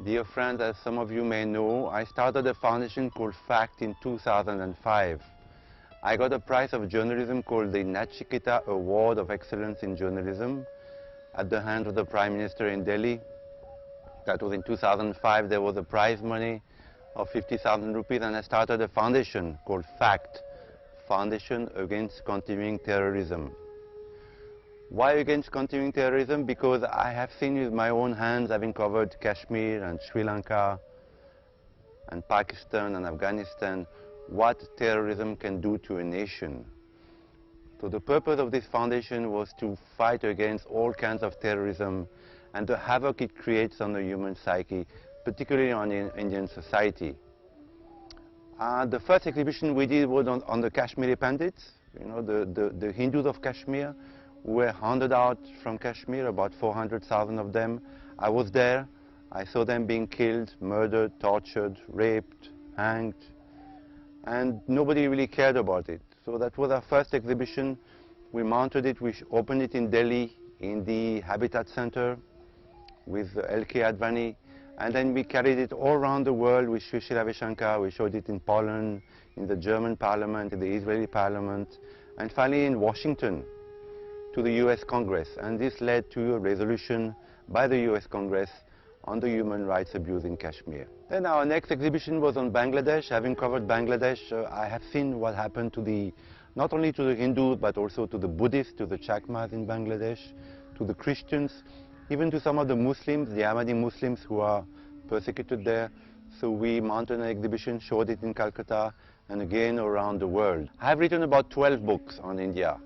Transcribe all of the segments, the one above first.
Dear friends, as some of you may know, I started a foundation called FACT in 2005. I got a prize of journalism called the Nachiketa Award of Excellence in Journalism at the hands of the Prime Minister in Delhi. That was in 2005. There was a prize money of 50,000 rupees, and I started a foundation called FACT, Foundation Against Continuing Terrorism. Why against continuing terrorism? Because I have seen with my own hands, having covered Kashmir and Sri Lanka and Pakistan and Afghanistan, what terrorism can do to a nation. So the purpose of this foundation was to fight against all kinds of terrorism and the havoc it creates on the human psyche, particularly on Indian society. The first exhibition we did was on the Kashmiri Pandits, the Hindus of Kashmir, who were hounded out from Kashmir, about 400,000 of them. I was there. I saw them being killed, murdered, tortured, raped, hanged, and nobody really cared about it. So that was our first exhibition. We mounted it, we opened it in Delhi, in the Habitat Center with L.K. Advani, and then we carried it all around the world with Sri Ravi Shankar. We showed it in Poland, in the German parliament, in the Israeli parliament, and finally in Washington to the US Congress. And this led to a resolution by the US Congress on the human rights abuse in Kashmir. Then our next exhibition was on Bangladesh. Having covered Bangladesh, I have seen what happened to not only to the Hindus, but also to the Buddhists, to the Chakmas in Bangladesh, to the Christians, even to some of the Muslims, the Ahmadi Muslims who are persecuted there. So we mounted an exhibition, showed it in Calcutta, and again around the world. I have written about 12 books on India.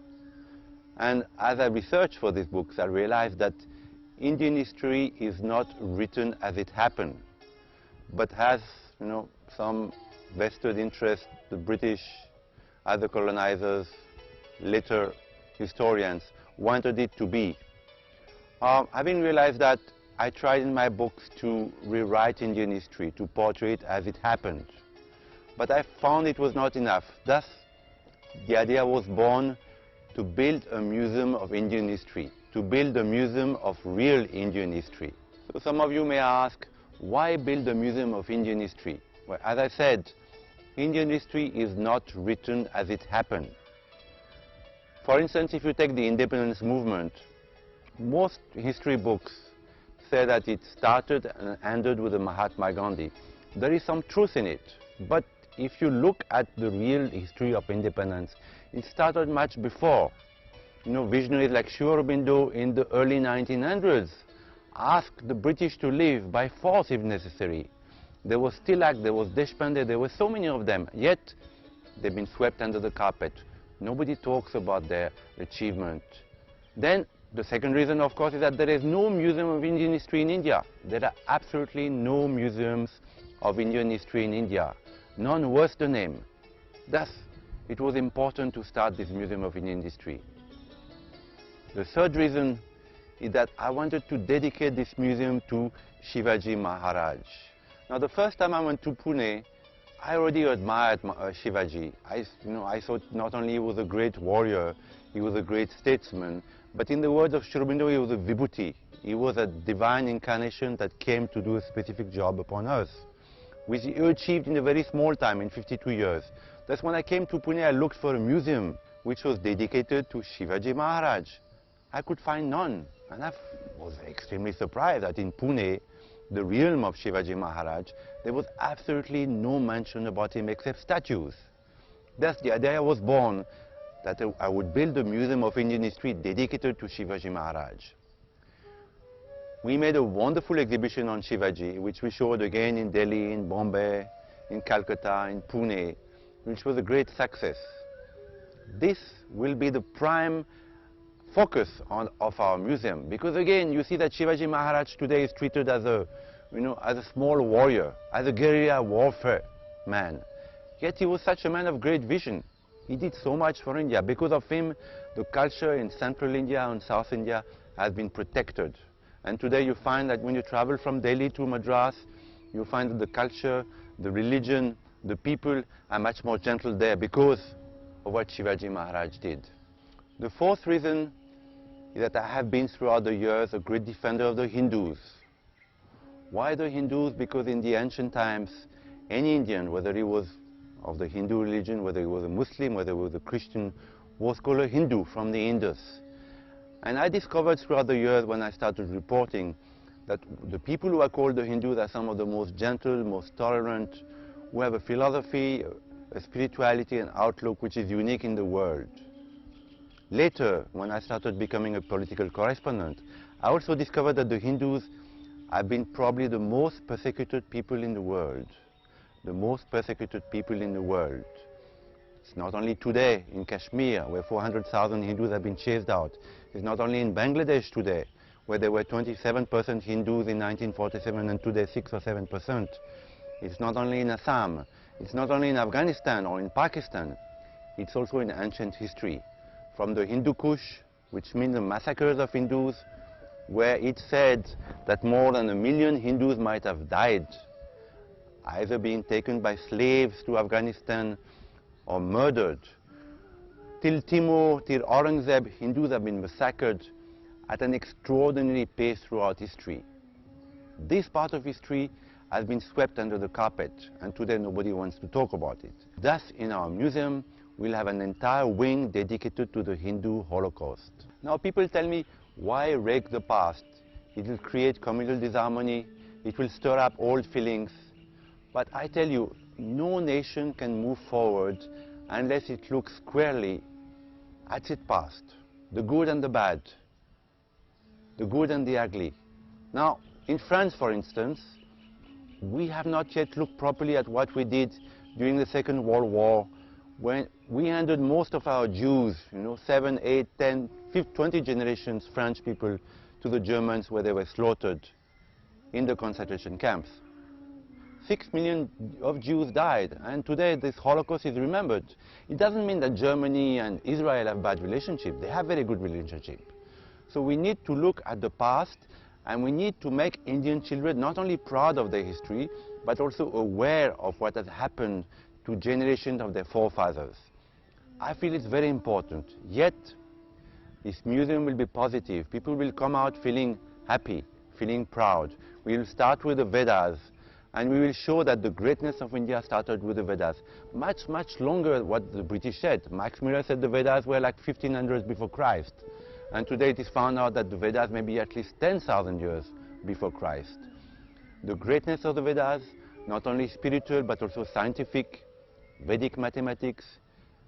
And as I researched for these books, I realized that Indian history is not written as it happened, but has, some vested interest. The British, other colonizers, later historians, wanted it to be. Having realized that, I tried in my books to rewrite Indian history, to portray it as it happened. But I found it was not enough. Thus, the idea was born to build a museum of Indian history, to build a museum of real Indian history. So some of you may ask, why build a museum of Indian history? Well, as I said, Indian history is not written as it happened. For instance, if you take the independence movement, most history books say that it started and ended with the Mahatma Gandhi. There is some truth in it, but if you look at the real history of independence, it started much before. Visionaries like Sri Aurobindo in the early 1900s asked the British to leave by force if necessary. There was Tilak, there was Deshpande, there were so many of them, yet they've been swept under the carpet. Nobody talks about their achievement. Then the second reason, of course, is that there is no museum of Indian history in India. There are absolutely no museums of Indian history in India. None worth the name. Thus, it was important to start this Museum of Indian History. The third reason is that I wanted to dedicate this museum to Shivaji Maharaj. Now, the first time I went to Pune, I already admired Shivaji. I thought not only he was a great warrior, he was a great statesman, but in the words of Sri Aurobindo, he was a vibhuti. He was a divine incarnation that came to do a specific job upon earth, which he achieved in a very small time, in 52 years. That's when I came to Pune, I looked for a museum which was dedicated to Shivaji Maharaj. I could find none, and I was extremely surprised that in Pune, the realm of Shivaji Maharaj, there was absolutely no mention about him except statues. Thus the idea was born that I would build a museum of Indian history dedicated to Shivaji Maharaj. We made a wonderful exhibition on Shivaji, which we showed again in Delhi, in Bombay, in Calcutta, in Pune, which was a great success. This will be the prime focus of our museum, because again, you see that Shivaji Maharaj today is treated as a small warrior, as a guerrilla warfare man. Yet he was such a man of great vision. He did so much for India. Because of him, the culture in Central India and South India has been protected. And today you find that when you travel from Delhi to Madras, you find that the culture, the religion, the people are much more gentle there because of what Shivaji Maharaj did. The fourth reason is that I have been throughout the years a great defender of the Hindus. Why the Hindus? Because in the ancient times, any Indian, whether he was of the Hindu religion, whether he was a Muslim, whether he was a Christian, was called a Hindu from the Indus. And I discovered throughout the years when I started reporting that the people who are called the Hindus are some of the most gentle, most tolerant, who have a philosophy, a spirituality and outlook which is unique in the world. Later, when I started becoming a political correspondent, I also discovered that the Hindus have been probably the most persecuted people in the world. The most persecuted people in the world. It's not only today in Kashmir, where 400,000 Hindus have been chased out. It's not only in Bangladesh today, where there were 27% Hindus in 1947 and today 6 or 7%. It's not only in Assam. It's not only in Afghanistan or in Pakistan. It's also in ancient history. From the Hindu Kush, which means the massacres of Hindus, where it said that more than 1 million Hindus might have died, either being taken by slaves to Afghanistan or murdered. Till Timur, till Aurangzeb, Hindus have been massacred at an extraordinary pace throughout history. This part of history has been swept under the carpet, and today nobody wants to talk about it. Thus, in our museum, we'll have an entire wing dedicated to the Hindu Holocaust. Now, people tell me, why rake the past? It will create communal disharmony, it will stir up old feelings. But I tell you, no nation can move forward unless it looks squarely at its past, the good and the bad, the good and the ugly. Now, in France, for instance, we have not yet looked properly at what we did during the Second World War, when we handed most of our Jews, 7, 8, 10, 20 generations French people, to the Germans, where they were slaughtered in the concentration camps. 6 million of Jews died, and today this Holocaust is remembered. It doesn't mean that Germany and Israel have bad relationship. They have very good relationship. So we need to look at the past, and we need to make Indian children not only proud of their history, but also aware of what has happened to generations of their forefathers. I feel it's very important. Yet, this museum will be positive. People will come out feeling happy, feeling proud. We will start with the Vedas, and we will show that the greatness of India started with the Vedas. Much, much longer what the British said. Max Muller said the Vedas were like 1500s before Christ. And today it is found out that the Vedas may be at least 10,000 years before Christ. The greatness of the Vedas, not only spiritual but also scientific, Vedic mathematics,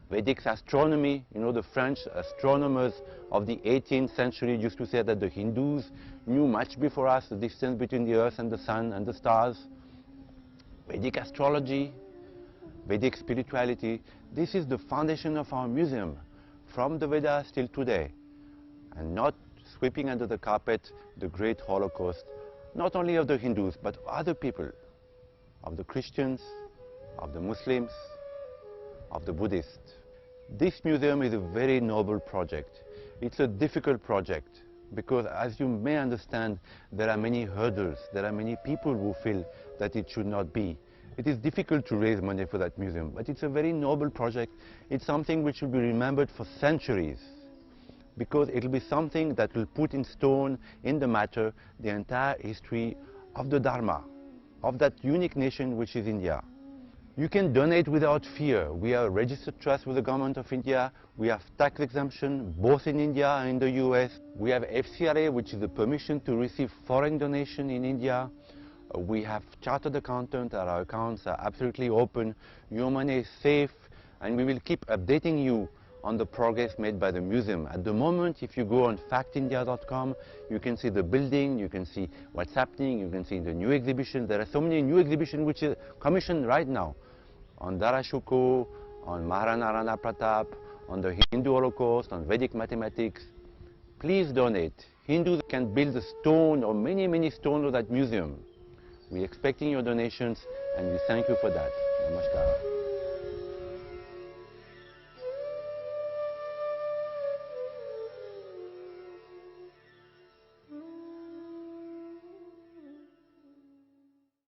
Vedic astronomy. The French astronomers of the 18th century used to say that the Hindus knew much before us the distance between the earth and the sun and the stars. Vedic astrology, Vedic spirituality. This is the foundation of our museum, from the Vedas till today, and not sweeping under the carpet the great Holocaust, not only of the Hindus, but other people, of the Christians, of the Muslims, of the Buddhists. This museum is a very noble project. It's a difficult project because, as you may understand, there are many hurdles. There are many people who feel that it should not be. It is difficult to raise money for that museum, but it's a very noble project. It's something which will be remembered for centuries, because it will be something that will put in stone, in the matter, the entire history of the Dharma, of that unique nation which is India. You can donate without fear. We are a registered trust with the government of India. We have tax exemption both in India and in the US. We have FCRA, which is the permission to receive foreign donation in India. We have chartered accountant. Our accounts are absolutely open. Your money is safe, and we will keep updating you on the progress made by the museum. At the moment, if you go on factindia.com, you can see the building, you can see what's happening, you can see the new exhibitions. There are so many new exhibitions which are commissioned right now on Darashuko, on Maharana Rana Pratap, on the Hindu Holocaust, on Vedic mathematics. Please donate. Hindus can build a stone or many, many stones of that museum. We're expecting your donations, and we thank you for that. Namaskar.